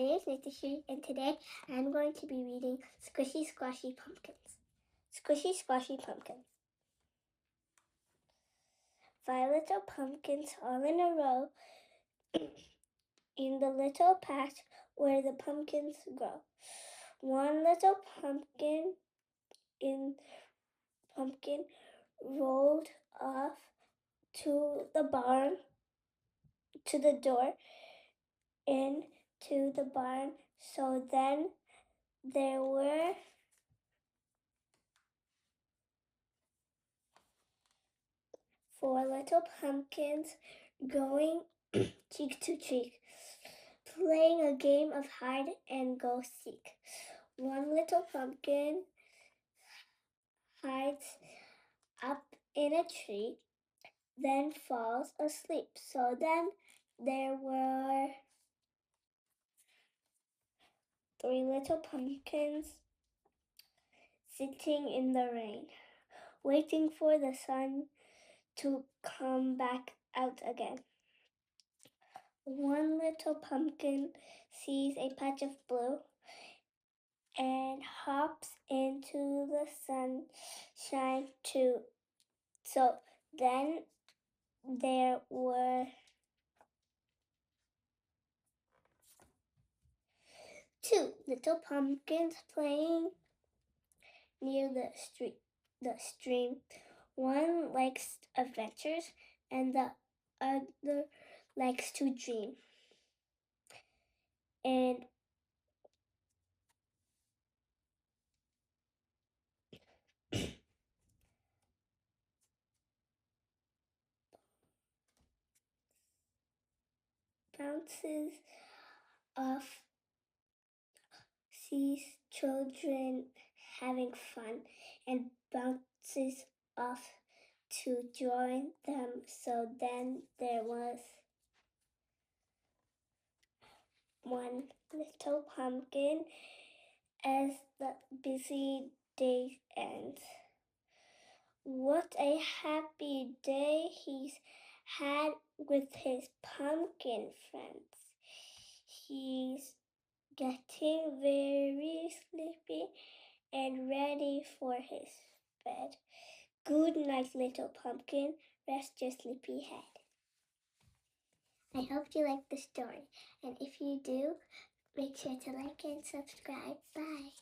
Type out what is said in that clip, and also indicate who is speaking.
Speaker 1: name is Nitishu, and today I'm going to be reading Squishy Squashy Pumpkins. Squishy Squashy Pumpkins. 5 little pumpkins all in a row in the little patch where the pumpkins grow. One little pumpkin rolled off to the door into the barn. So then there were 4 little pumpkins going cheek to cheek, playing a game of hide and go seek. One little pumpkin hides up in a tree, then falls asleep. So then there were 3 little pumpkins sitting in the rain, waiting for the sun to come back out again. One little pumpkin sees a patch of blue and hops into the sunshine too. So then there were 2 little pumpkins playing near the stream. One likes adventures and the other likes to dream. And bounces off, sees children having fun, and bounces off to join them. So then there was 1 little pumpkin as the busy day ends. What a happy day he's had with his pumpkin friends. He's getting very sleepy and ready for his bed. Good night, little pumpkin. Rest your sleepy head. I hope you liked the story, and if you do, make sure to like and subscribe. Bye.